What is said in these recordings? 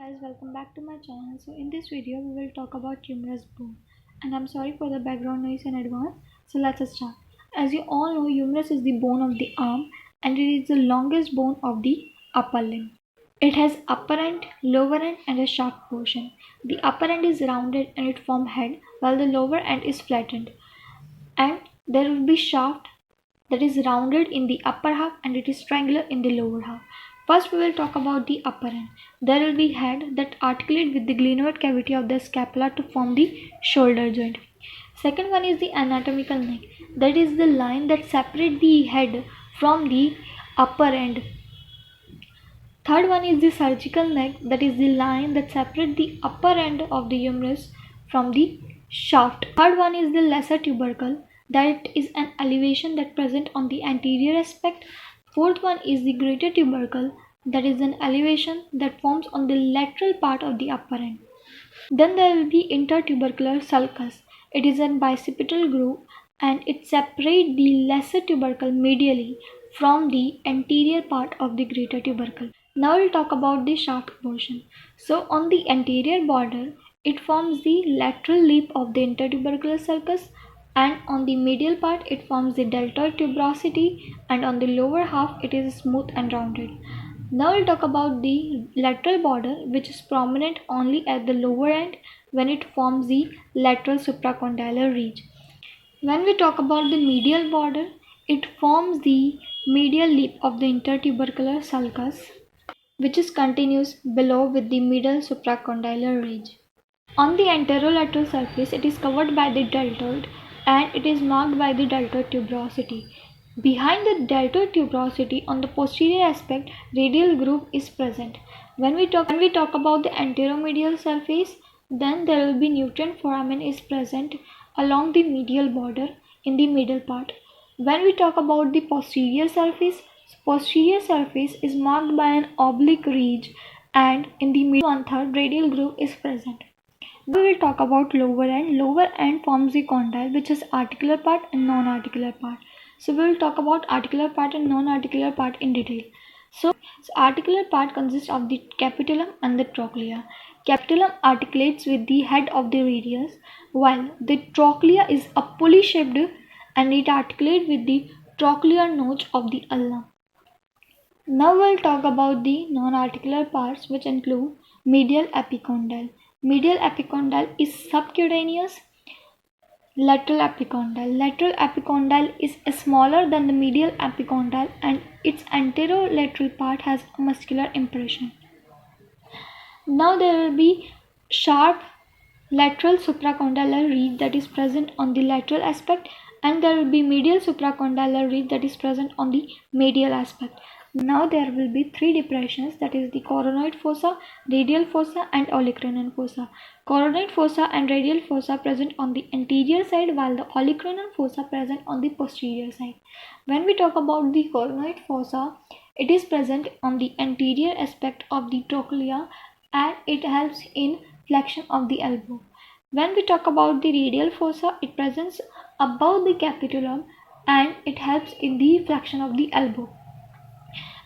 Guys, welcome back to my channel. So in this video we will talk about humerus bone, and I'm sorry for the background noise in advance. So let's start. As you all know, humerus is the bone of the arm and it is the longest bone of the upper limb. It has upper end, lower end and a shaft portion. The upper end is rounded and it forms head, while the lower end is flattened, and there will be shaft that is rounded in the upper half and it is triangular in the lower half. First we will talk about the upper end. There will be head that articulate with the glenoid cavity of the scapula to form the shoulder joint. Second one is the anatomical neck. That is the line that separates the head from the upper end. Third one is the surgical neck. That is the line that separates the upper end of the humerus from the shaft. Third one is the lesser tubercle. That is an elevation that present on the anterior aspect. Fourth one is the greater tubercle. That is an elevation that forms on the lateral part of the upper end. Then there will be intertubercular sulcus. It is a bicipital groove and it separates the lesser tubercle medially from the anterior part of the greater tubercle. Now we'll talk about the shaft portion. So on the anterior border, it forms the lateral lip of the intertubercular sulcus, and on the medial part it forms the deltoid tuberosity, and on the lower half it is smooth and rounded. Now we'll talk about the lateral border, which is prominent only at the lower end when it forms the lateral supracondylar ridge. When we talk about the medial border, it forms the medial lip of the intertubercular sulcus, which is continuous below with the middle supracondylar ridge. On the anterolateral surface, it is covered by the deltoid and it is marked by the deltoid tuberosity. Behind the deltoid tuberosity, on the posterior aspect, radial groove is present. When we talk about the anteromedial surface, then there will be nutrient foramen is present along the medial border in the middle part. When we talk about the posterior surface is marked by an oblique ridge, and in the middle 1/3 radial groove is present. We will talk about lower end. Lower end forms the condyle, which is articular part and non-articular part. So we will talk about articular part and non-articular part in detail. So articular part consists of the capitulum and the trochlea. Capitulum articulates with the head of the radius, while the trochlea is a pulley shaped and it articulates with the trochlear notch of the ulna. Now we'll talk about the non-articular parts, which include medial epicondyle. Medial epicondyle is subcutaneous. Lateral epicondyle. Lateral epicondyle is smaller than the medial epicondyle and its anterolateral part has a muscular impression. Now there will be sharp lateral supracondylar ridge that is present on the lateral aspect, and there will be medial supracondylar ridge that is present on the medial aspect. Now there will be three depressions, that is the coronoid fossa, radial fossa and olecranon fossa. Coronoid fossa and radial fossa present on the anterior side, while the olecranon fossa present on the posterior side. When we talk about the coronoid fossa, it is present on the anterior aspect of the trochlea and it helps in flexion of the elbow. When we talk about the radial fossa, it presents above the capitulum and it helps in the flexion of the elbow.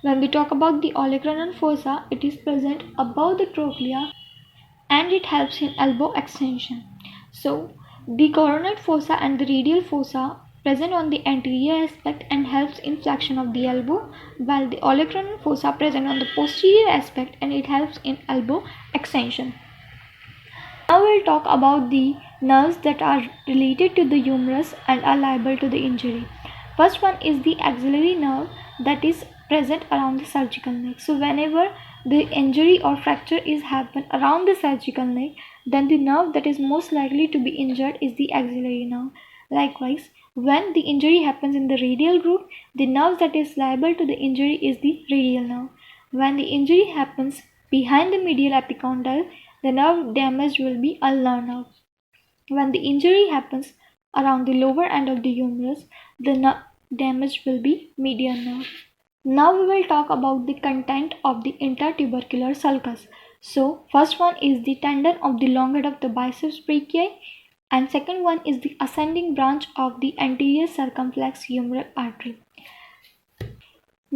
When we talk about the olecranon fossa, it is present above the trochlea and it helps in elbow extension. So the coronoid fossa and the radial fossa present on the anterior aspect and helps in flexion of the elbow, while the olecranon fossa present on the posterior aspect and it helps in elbow extension. Now we'll talk about the nerves that are related to the humerus and are liable to the injury. First one is the axillary nerve that is present around the surgical neck. So whenever the injury or fracture is happen around the surgical neck, then the nerve that is most likely to be injured is the axillary nerve. Likewise, when the injury happens in the radial groove, the nerve that is liable to the injury is the radial nerve. When the injury happens behind the medial epicondyle, the nerve damaged will be ulnar nerve. When the injury happens around the lower end of the humerus, the nerve damaged will be median nerve. Now we will talk about the content of the intertubercular sulcus. So first one is the tendon of the long head of the biceps brachii, and second one is the ascending branch of the anterior circumflex humeral artery.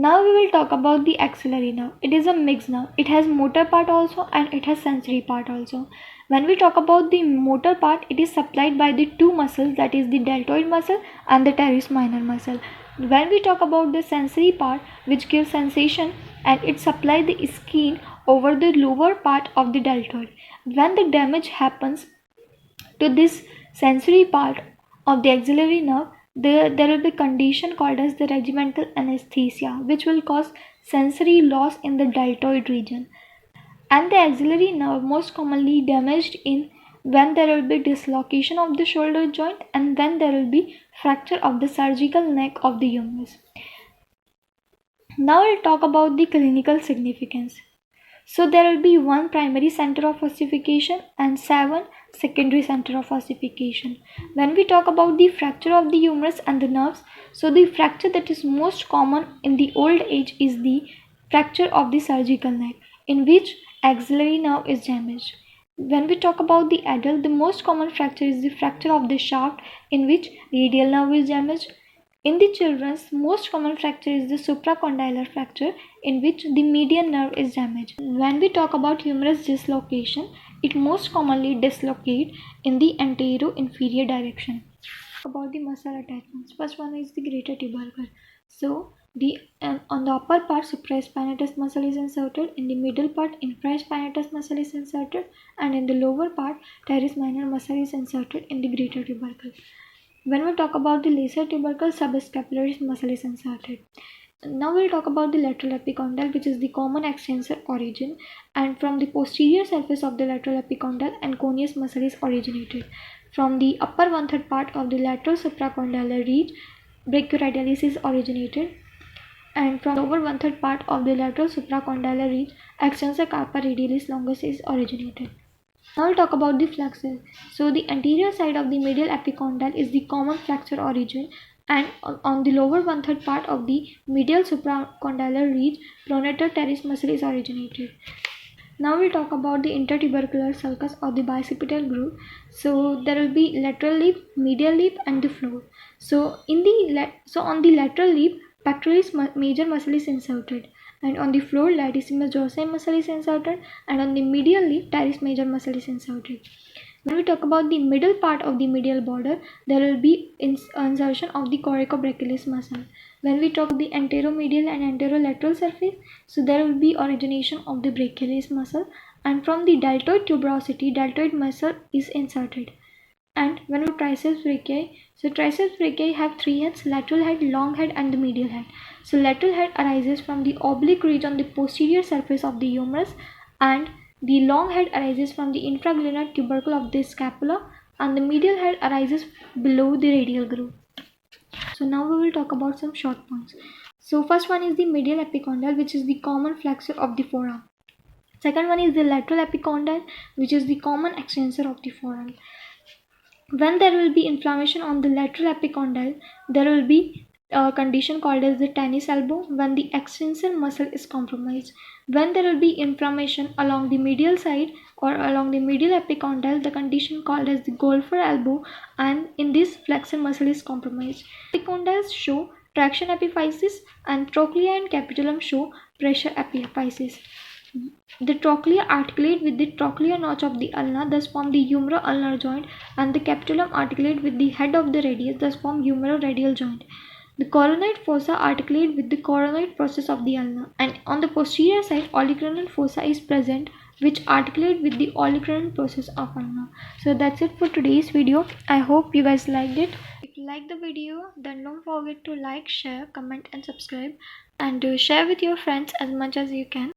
Now we will talk about the axillary nerve. It is a mixed nerve. It has motor part also and it has sensory part also. When we talk about the motor part, it is supplied by the two muscles, that is the deltoid muscle and the teres minor muscle. When we talk about the sensory part, which gives sensation, and it supplies the skin over the lower part of the deltoid. When the damage happens to this sensory part of the axillary nerve, there will be condition called as the regimental anesthesia, which will cause sensory loss in the deltoid region. And the axillary nerve most commonly damaged in when there will be dislocation of the shoulder joint and when there will be fracture of the surgical neck of the humerus. Now we'll talk about the clinical significance. So there will be one primary center of ossification and 7 secondary center of ossification. When we talk about the fracture of the humerus and the nerves, so the fracture that is most common in the old age is the fracture of the surgical neck, in which axillary nerve is damaged. When we talk about the adult, the most common fracture is the fracture of the shaft, in which radial nerve is damaged. In the children's, most common fracture is the supracondylar fracture, in which the median nerve is damaged. When we talk about humerus dislocation, it most commonly dislocates in the anterior-inferior direction. About the muscle attachments, first one is the greater tubercle. So on the upper part, supraspinatus muscle is inserted. In the middle part, infraspinatus muscle is inserted, and in the lower part, teres minor muscle is inserted in the greater tubercle. When we talk about the lesser tubercle, subscapularis muscle is inserted. Now we'll talk about the lateral epicondyle, which is the common extensor origin, and from the posterior surface of the lateral epicondyle and coneus muscle is originated. From the upper 1/3 part of the lateral supracondylar ridge, brachioradialis is originated, and from the lower 1/3 part of the lateral supracondylar ridge, extensor carpa radialis longus is originated. Now we'll talk about the flexure. So the anterior side of the medial epicondyle is the common flexure origin, and on the lower 1/3 part of the medial supracondylar ridge, pronator teres muscle is originated. Now we'll talk about the intertubercular sulcus or the bicipital groove. So there will be lateral lip, medial lip, and the floor. So on the lateral lip, pectoralis major muscle is inserted, and on the floor, latissimus dorsi muscle is inserted, and on the medial lip, teres major muscle is inserted. When we talk about the middle part of the medial border, there will be insertion of the coracobrachialis muscle. When we talk about the anteromedial and anterolateral surface, so there will be origination of the brachialis muscle, and from the deltoid tuberosity, deltoid muscle is inserted. And when we triceps brachii, so triceps brachii have 3 heads: lateral head, long head, and the medial head. So lateral head arises from the oblique ridge on the posterior surface of the humerus, and the long head arises from the infraglunar tubercle of the scapula, and the medial head arises below the radial groove. So now we will talk about some short points. So first one is the medial epicondyle, which is the common flexure of the forearm. Second one is the lateral epicondyle, which is the common extensor of the forearm. When there will be inflammation on the lateral epicondyle, there will be a condition called as the tennis elbow when the extensor muscle is compromised. When there will be inflammation along the medial side or along the medial epicondyle, the condition called as the golfer elbow, and in this flexor muscle is compromised. Epicondyles show traction epiphysis, and trochlea and capitulum show pressure epiphysis. The trochlea articulate with the trochlear notch of the ulna, thus form the humero-ulnar joint, and the capitulum articulate with the head of the radius, thus form humero-radial joint. The coronoid fossa articulate with the coronoid process of the ulna, and on the posterior side, olecranon fossa is present, which articulate with the olecranon process of ulna. So that's it for today's video. I hope you guys liked it. If you like the video, then don't forget to like, share, comment, and subscribe, and share with your friends as much as you can.